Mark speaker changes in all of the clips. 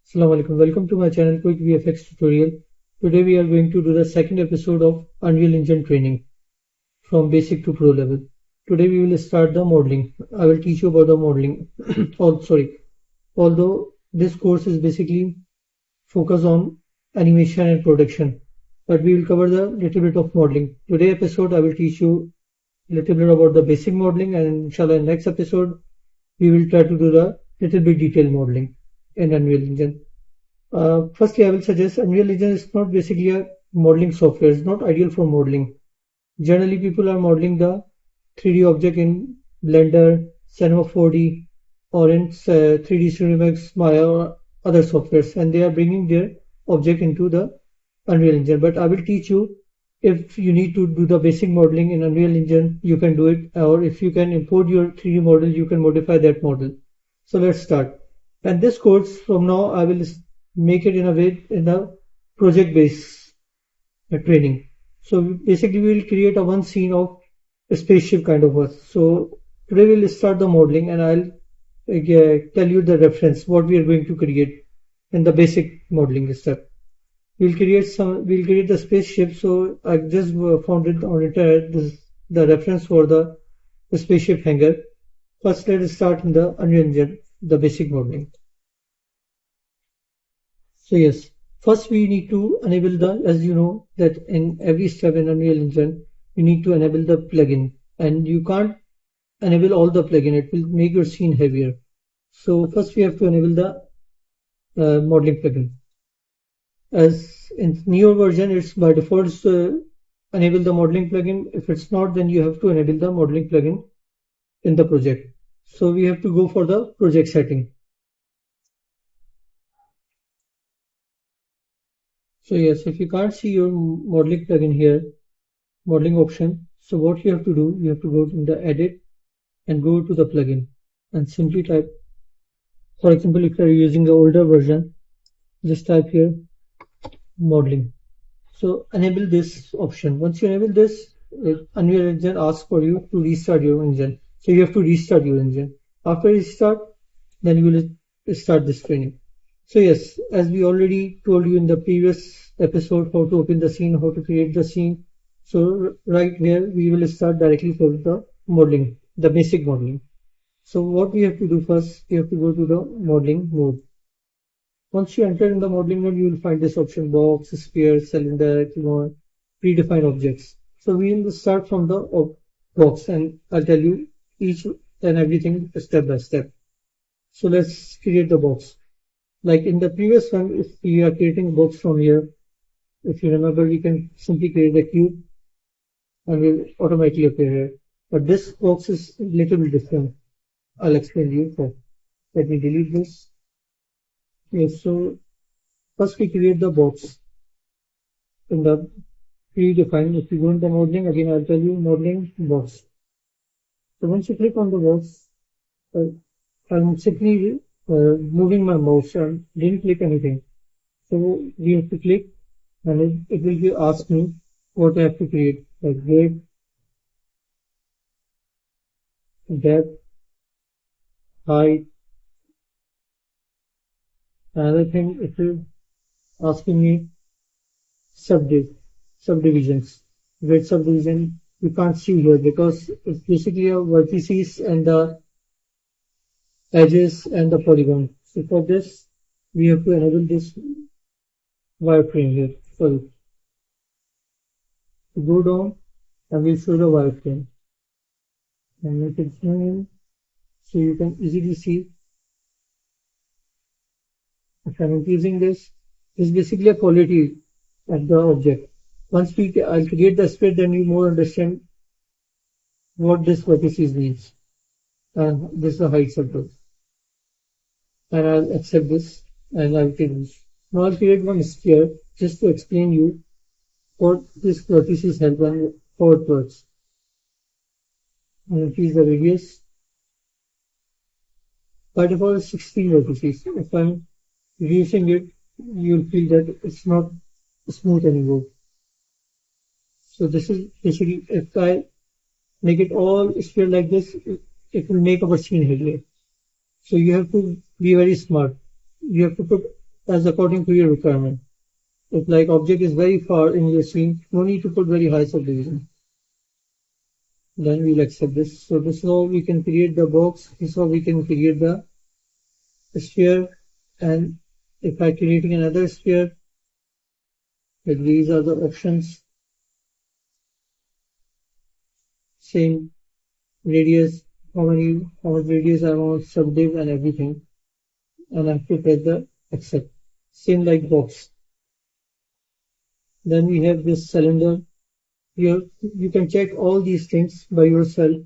Speaker 1: Assalamu alaikum. Welcome to my channel Quick VFX tutorial. Today we are going to do the second episode of Unreal Engine training from basic to pro level. Today we will start the modeling. I will teach you about the modeling. Although this course is basically focused on animation and production, but we will cover the little bit of modeling. Today episode I will teach you a little bit about the basic modeling, and inshallah in next episode we will try to do the little bit detailed modeling in Unreal Engine. Firstly, I will suggest Unreal Engine is not basically a modeling software. It's not ideal for modeling. Generally, people are modeling the 3D object in Blender, Cinema 4D, or in 3D Cinemax, Maya, or other softwares, and they are bringing their object into the Unreal Engine. But I will teach you, if you need to do the basic modeling in Unreal Engine, you can do it, or if you can import your 3D model, you can modify that model. So let's start. And this course, from now, I will make it in a way in a project based training. So basically we will create a one scene of a spaceship kind of work. So today we'll start the modeling, and I'll tell you the reference what we are going to create in the basic modeling step. We'll create the spaceship. So I just found it on internet, the reference for the spaceship hangar. First let us start in the Unreal Engine, the basic modeling. So yes, first we need to enable the, as you know that in every step in Unreal Engine, you need to enable the plugin, and you can't enable all the plugin, it will make your scene heavier. So first we have to enable the modeling plugin. As in newer version, it's by default enable the modeling plugin. If it's not, then you have to enable the modeling plugin in the project. So we have to go for the project setting. So yes, if you can't see your modeling plugin here, modeling option, so what you have to do, you have to go to the edit and go to the plugin and simply type, for example, if you are using the older version, just type here modeling. So enable this option. Once you enable this, Unreal Engine asks for you to restart your engine. So you have to restart your engine. After restart, then you will start this training. So yes, as we already told you in the previous episode, how to open the scene, how to create the scene. So right here, we will start directly for the modeling, the basic modeling. So what we have to do first, we have to go to the modeling mode. Once you enter in the modeling mode, you will find this option: box, sphere, cylinder, predefined objects. So we will start from the box, and I'll tell you each and everything step by step. So let's create the box. Like in the previous one, if we are creating a box from here, if you remember, we can simply create a cube and will automatically appear here. But this box is a little bit different. I'll explain to you. So let me delete this. Yes, so first we create the box in the predefined. If you go into modeling, again I'll tell you modeling box. So once you click on the box, I'm simply moving my mouse and didn't click anything. So we have to click, and it will be ask me what I have to create, like weight, depth, height. Another thing, it will asking me subdivisions. Weight subdivision you can't see here because it's basically a vertices and the edges and the polygon. So for this, we have to enable this wireframe here. Sorry. Go down and we'll show the wireframe. And make it zoom in so you can easily see. If I'm increasing this, is basically a quality of the object. Once I'll create the spread, then you more understand what this vertices means. And this is the height circle. And I'll accept this and I'll take this. Now I'll create one sphere just to explain you what this vertices help and how it works. And increase the radius. By default, 16 vertices. If I'm reducing it, you'll feel that it's not smooth anymore. So this is basically, if I make it all sphere like this, it will make our scene heavier. So you have to be very smart. You have to put as according to your requirement. If like object is very far in your scene, no need to put very high subdivision. Then we'll accept this. So this is how we can create the box. This is how we can create the sphere. And if I'm creating another sphere, like these are the options. Same radius, how much radius I want, subdiv and everything. And I have to press the accept. Same like box. Then we have this cylinder. Here you can check all these things by yourself.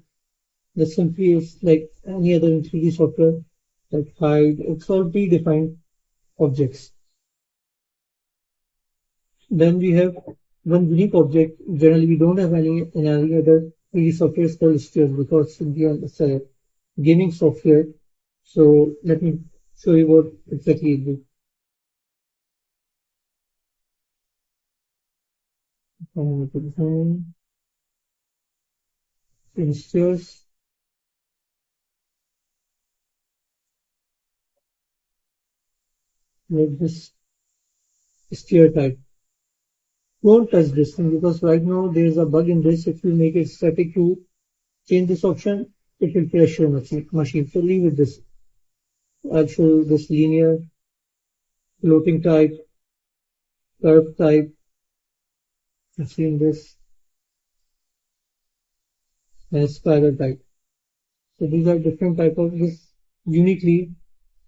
Speaker 1: The simply is like any other in 3D software, like height, it's all predefined objects. Then we have one unique object. Generally, we don't have any in any other 3D software called spheres because it's a gaming software. So let me show you what exactly it is. In spheres, like this sphere type. Don't touch this thing because right now there is a bug in this. If you make it static to change this option, it will crash your machine. So leave with this. I'll show you this linear, floating type, curve type. I've seen this, and spiral type. So these are different type of this uniquely.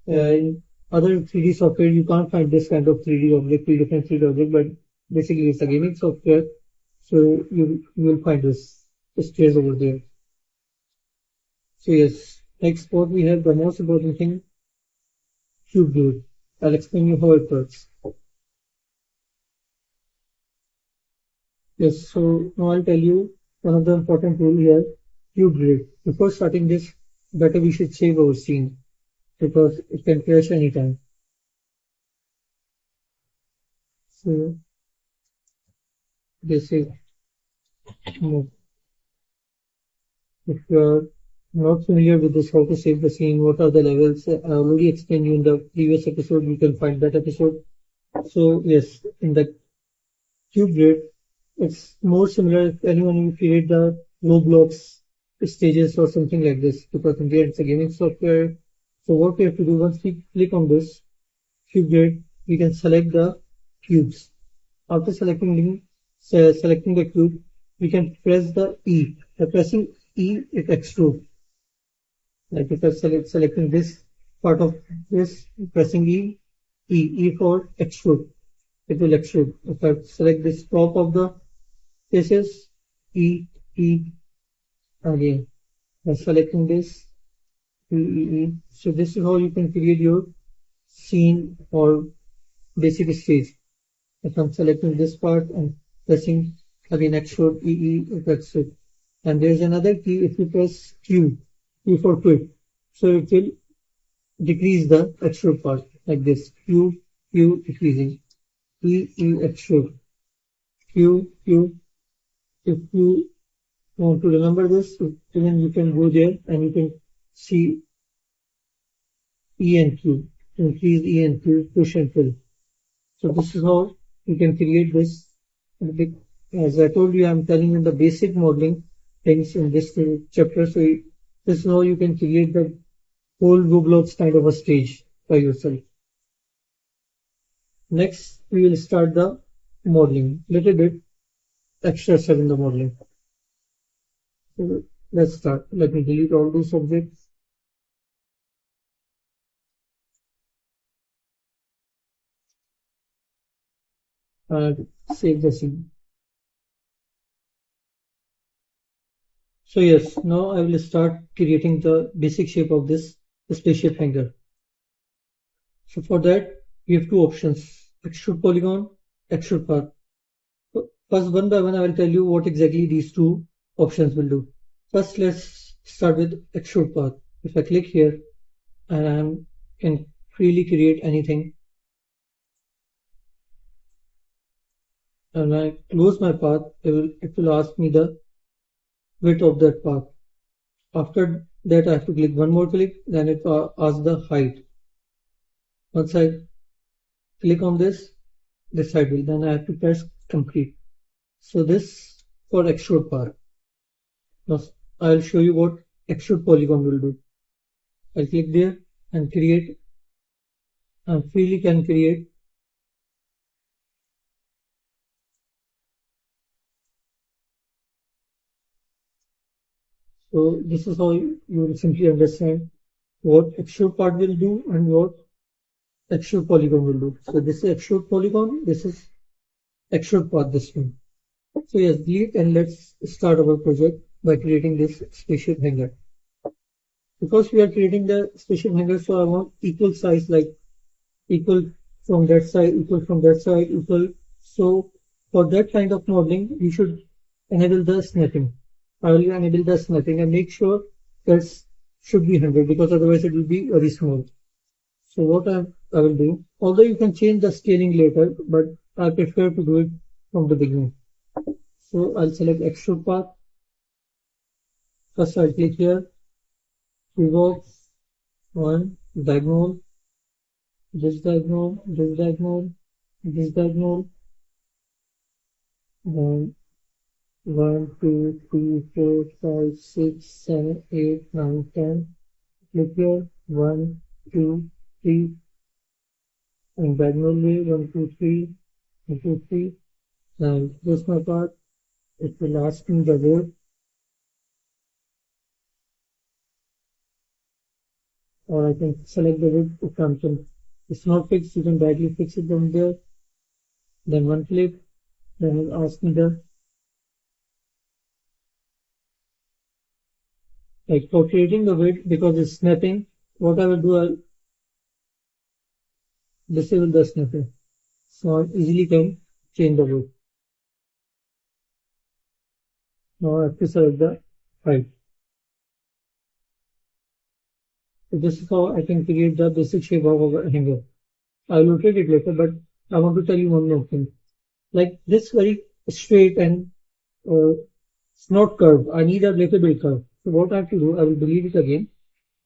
Speaker 1: In other 3D software, you can't find this kind of 3D object, different 3D object, but basically it's a gaming software. So you will find this spheres over there. So yes, next what we have, the most important thing, cube grid. I'll explain you how it works. Yes, so now I'll tell you one of the important rule here, cube grid. Before starting this, better we should save our scene because it can crash anytime. So this is no. If you are not familiar with this, how to save the scene, what are the levels, I already explained you in the previous episode. You can find that episode. So yes, in the cube grid, it's more similar if anyone you create the Roblox stages or something like this, because in there it's a gaming software. So what we have to do, once we click on this cube grid, we can select the cubes. After selecting the cube, we can press the E. By pressing E, it extrudes. Like if I'm selecting this part of this, pressing E for extrude, it will extrude. If I select this top of the faces, E again. By selecting this, E. So this is how you can create your scene or basic stage. If I'm selecting this part and pressing again extrude, it extrude. And there is another key. If you press Q for quit, so it will decrease the extrude part like this. Q decreasing. E extrude. Q. If you want to remember this, then you can go there and you can see E and Q. Increase E and Q, push and pull. So this is how you can create this. As I told you, I'm telling you the basic modeling things in this chapter. So this is how you can create the whole Roblox kind of a stage by yourself. Next, we will start the modeling. Little bit extra stuff in the modeling. So let's start. Let me delete all those objects. Save the scene. So yes, now I will start creating the basic shape of this spaceship hangar. So for that, we have two options, extrude polygon, extrude path. So first, one by one, I will tell you what exactly these two options will do. First, let's start with extrude path. If I click here, and I can freely create anything, and when I close my path, it will ask me the width of that path. After that, I have to click one more click, then it asks the height. Once I click on this side will, then I have to press complete. So this for extrude part. Now I'll show you what extrude polygon will do. I'll click there and create, and freely can create. So this is how you will simply understand what extrude part will do and what extrude polygon will do. So this is extrude polygon, this is extrude part, this one. So yes, delete, and let's start our project by creating this spaceship hanger. Because we are creating the spaceship hanger, so I want equal size, like equal from that side, equal from that side, equal. So for that kind of modeling, you should enable the snapping. I will enable the snapping and make sure that should be 100, because otherwise it will be very small. So what I will do, although you can change the scaling later, but I prefer to do it from the beginning. So I'll select extrude path. First I'll click here, revolve, one, diagonal, this diagonal, this diagonal, this diagonal, then 1, 2, 3, 4, 5, 6, 7, 8, 9, 10. Click here, 1, 2, 3, and diagonal way, 1, 2, 3, 1, 2, 3, and this my part. It will ask me the width, or I can select the width if something it's not fixed. You can directly fix it from there. Then one click, then it will ask me the, like for creating the width, because it's snapping, what I will do, I'll disable the snapping, so I easily can change the width. Now I have to select the height. So this is how I can create the basic shape of a hanger. I will rotate it later, but I want to tell you one more thing. Like this very straight and it's not curved. I need a little bit curve. So what I have to do, I will delete it again.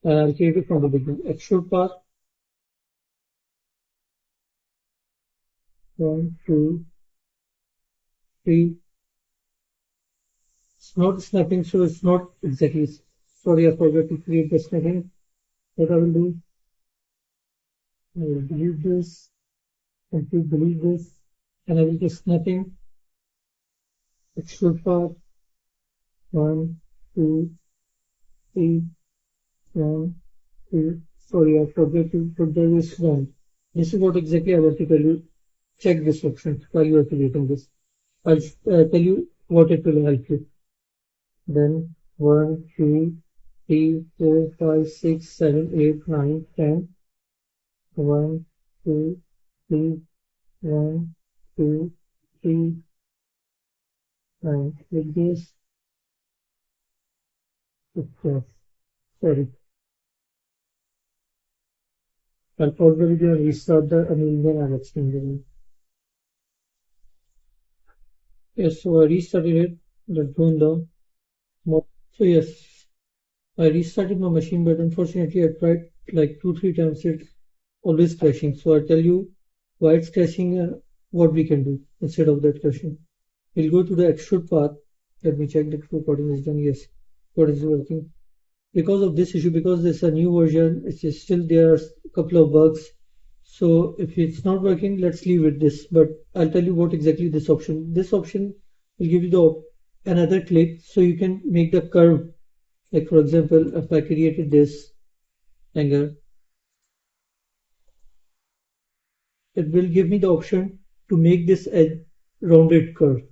Speaker 1: I'll create it from the beginning. Extrude path. 1, 2, 3. It's not snapping, so it's not exactly. Sorry, I forgot to create the snapping. What I will do, I will delete this, complete delete this, and I will do snapping. Extrude path. 1, 2, 3, 1, 2. Sorry, I forgot to put this one. This is what exactly I want to tell you. Check this option while you are creating this. I'll tell you what it will help you. Then 1, 2, 3, 4, 5, 6, 7, 8, 9, 10. 1, 2, 3, 1, 2, 3, and with this, sorry. I'll pause the video and restart the American I'll explain the video. Yes, so I restarted it. Let's go in the mode. So yes, I restarted my machine, but unfortunately I tried like 2-3 times. It's always crashing. So I'll tell you why it's crashing and what we can do instead of that crashing. We'll go to the extrude path. Let me check that recording is done. Yes, what is working. Because of this issue, because this is a new version, it's still there are a couple of bugs. So if it's not working, let's leave it this. But I'll tell you what exactly this option. This option will give you the another click, so you can make the curve. Like for example, if I created this hanger, it will give me the option to make this edge rounded curve.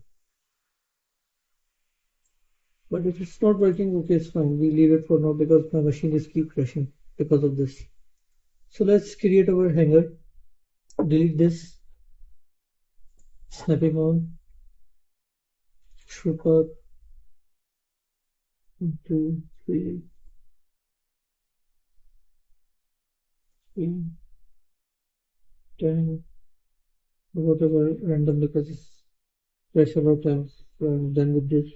Speaker 1: But if it's not working, okay, it's fine. We leave it for now because my machine is keep crashing because of this. So let's create our hanger. Delete this. Snapping on. Extrude path. 1, 2, 3, 10. Whatever random, because it's crash a lot of times. So I'm done with this.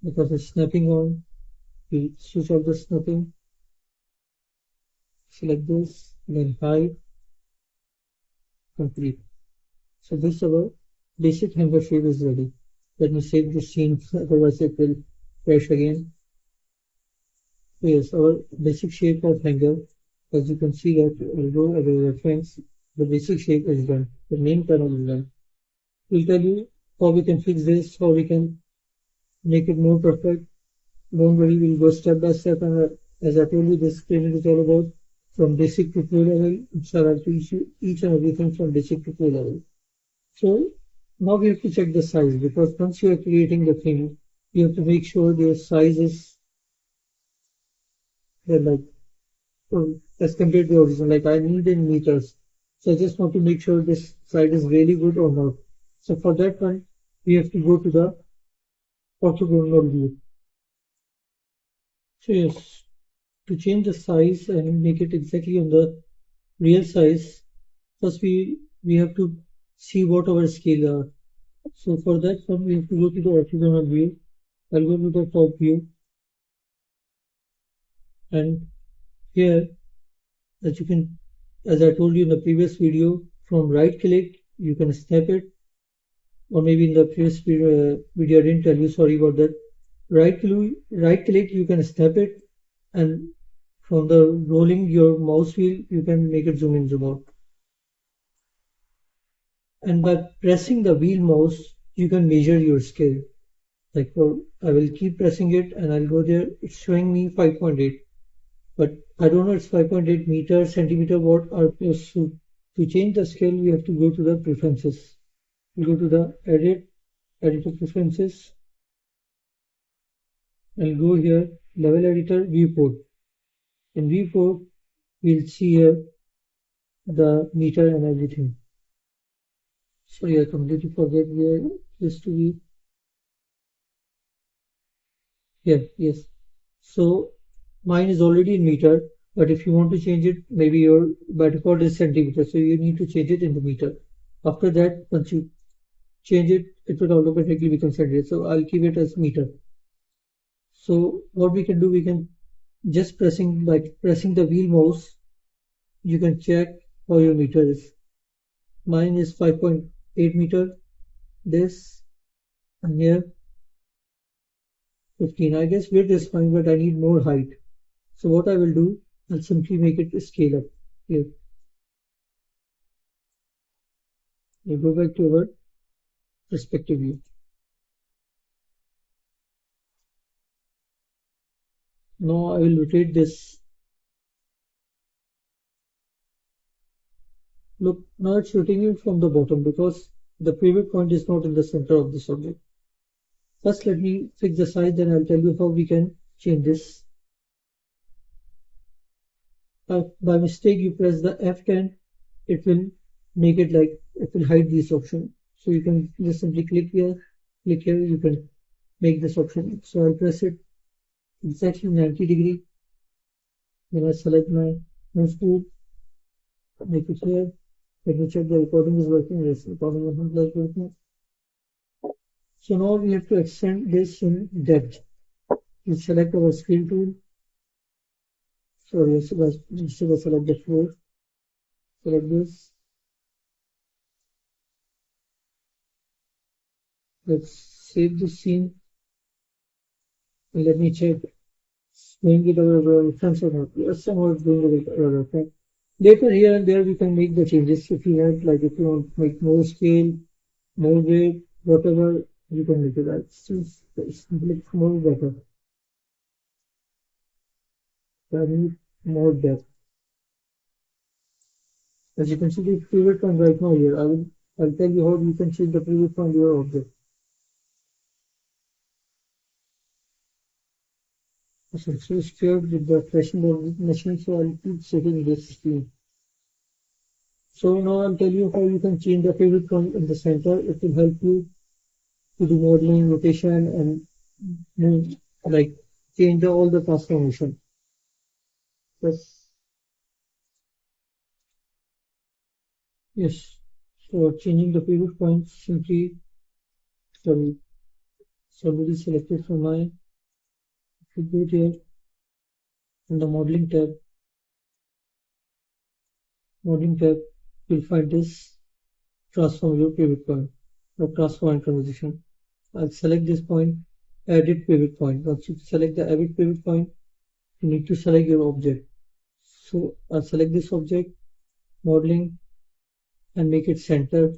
Speaker 1: Because it's snapping on. We switch off the snapping. select this, then hide, complete. So this our basic hanger shape is ready. Let me save this scene, otherwise it will crash again. So yes, our basic shape of hanger, as you can see that although as a reference, the basic shape is done. The main panel is done. We'll tell you how we can fix this, how we can make it more perfect. Don't worry, we'll go step by step, and as I told you, this training is all about from basic to pro level. So I'll teach you each and everything from basic to pro level. So now we have to check the size, because once you are creating the thing, you have to make sure their size is like as compared to the original. Like I need in meters, so I just want to make sure this side is really good or not. So for that one, we have to go to the orthogonal view. So yes, to change the size and make it exactly on the real size, first we have to see what our scale are. So for that one, we have to go to the orthogonal view. I'll go to the top view, and here, as I told you in the previous video, from right click you can snap it, or maybe in the previous video I didn't tell you. Sorry about that. Right click you can snap it, and from the rolling your mouse wheel you can make it zoom in, zoom out. And by pressing the wheel mouse you can measure your scale. Like I will keep pressing it and I'll go there. It's showing me 5.8, but I don't know it's 5.8 meter, centimeter, what or so. To change the scale we have to go to the preferences. We go to the editor preferences, and go here level editor viewport. In viewport we'll see here the meter and everything. Sorry, I completely forget where it used to be. Here, yes. So mine is already in meter, but if you want to change it, maybe your by default is centimeter, so you need to change it into meter. After that, once you change it, it will automatically become centimeter. So I'll keep it as meter. So what we can do, we can just pressing the wheel mouse, you can check how your meter is. Mine is 5.8 meter. This, and here 15. I guess width is fine, but I need more height. So what I will do, I'll simply make it scale up here. We'll go back to our perspective view. Now I will rotate this. Look, now it's rotating from the bottom because the pivot point is not in the center of this object. First let me fix the size, then I'll tell you how we can change this. By mistake you press the F10, it will make it like it will hide this option. So you can just simply click here, you can make this option. So I'll press it exactly 90 degree. Then I select my mouse tool, make it here. Let me check the recording is working. Yes, recording is working. So now we have to extend this in depth. We select our scale tool. Sorry, instead of select the floor, select this. Let's save the scene. And let me check. Doing it our reference or not. Yes, somehow it's doing it our reference. Later here and there we can make the changes if you want, like if you want to make more scale, more weight, whatever, you can make it. It's more better. I need more depth. As you can see the pivot point right now here, I'll tell you how you can change the pivot point of your object. So it's scared with the flashing of the machine, so I'll keep setting this screen. So now I'll tell you how you can change the pivot point in the center. It will help you to do modeling, rotation, and move, like change all the transformation. Yes. So changing the pivot point, simply sorry, it's already selected from my. If you go here in the modeling tab, modeling tab, you'll find this transform your pivot point or transform conversation. I'll select this point, edit pivot point. Once you select the edit pivot point, you need to select your object. So I'll select this object, modeling, and make it center,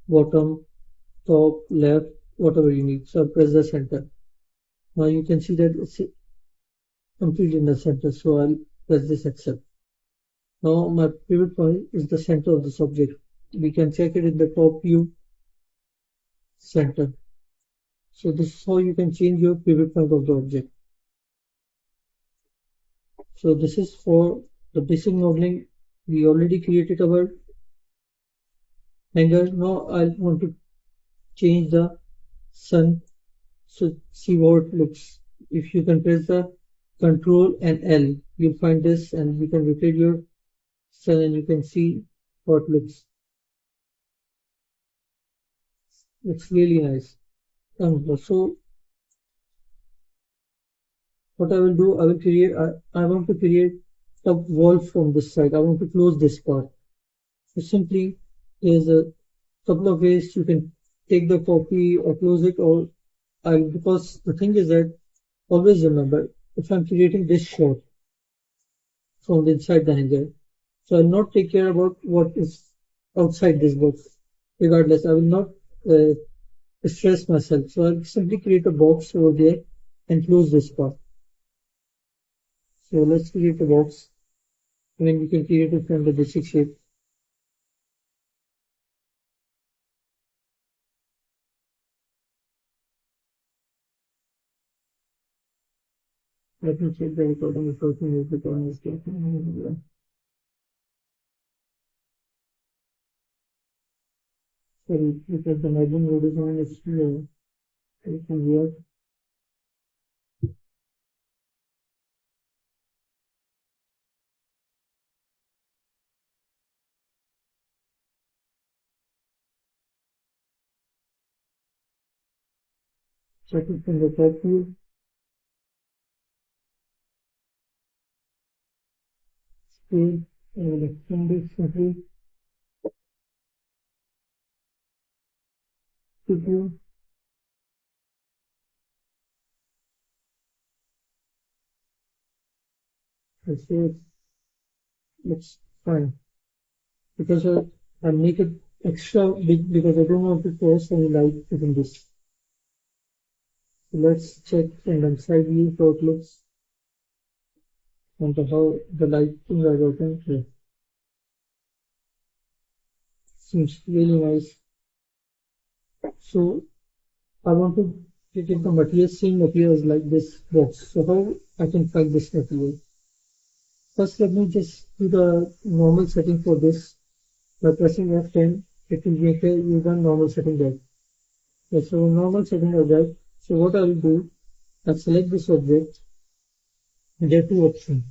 Speaker 1: bottom, top, left, whatever you need. So I'll press the center. Now you can see that it's completely in the center. So I'll press this accept. Now my pivot point is the center of this object. We can check it in the top view, center. So this is how you can change your pivot point of the object. So this is for the basic modeling. We already created our hanger. Now I want to change the sun. So see how it looks. If you can press the Control and L, you'll find this, and you can rotate your sun and you can see how it looks. It's really nice. So what I will do, I want to create a wall from this side. I want to close this part. So simply, there's a couple of ways you can take the copy or close it, or because the thing is that always remember, if I'm creating this shot from inside the hanger, so I'll not take care about what is outside this box. Regardless, I will not stress myself. So I'll simply create a box over there and close this part. So let's create a box, and then we can create it from the basic shape. Let me check the recording if the recording is getting. Sorry, because the margin mode is on, it's here. Check it from the top view. Scale, and we'll extend it simply to view. And so it looks fine. Because I make it extra big because I don't want to force any light within this. So let's check from the inside view how it looks and how the lighting are working here. Seems really nice. So I want to take the material, same materials like this box. So how I can find this material? First, let me just do the normal setting for this. By pressing F10, it will make a use a normal setting there. Okay, so normal setting of that. So what I will do, I'll select this object, and there are two options.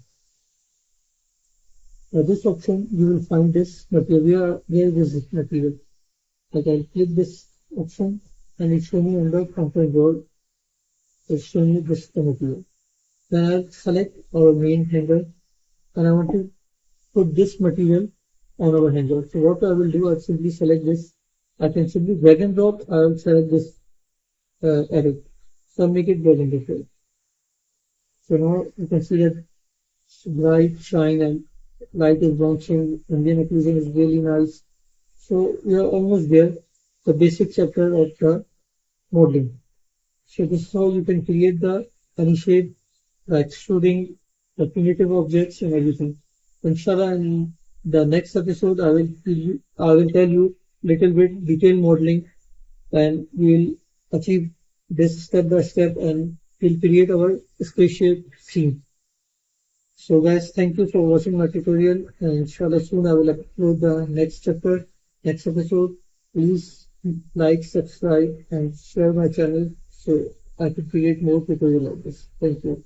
Speaker 1: Now this option, you will find this material. Where is this material? Like I'll click this option, and it's showing me under component role. It's showing you this material. Then I'll select our main hanger, and I want to put this material on our hanger. So what I will do, I'll simply select this. I can simply drag and drop. I will select this edit. So I'll make it drag and drop. So now you can see that bright shine and light is bouncing. Indian occlusion is really nice. So we are almost there. The basic chapter of the modeling. So this is how you can create the any shape, the extruding, the primitive objects and everything. Inshallah, in the next episode, I will tell you little bit detailed modeling, and we will achieve this step by step, and we'll create our spaceship scene. So guys, thank you for watching my tutorial, and inshallah soon I will upload the next chapter, next episode. Please like, subscribe, and share my channel so I could create more tutorials like this. Thank you.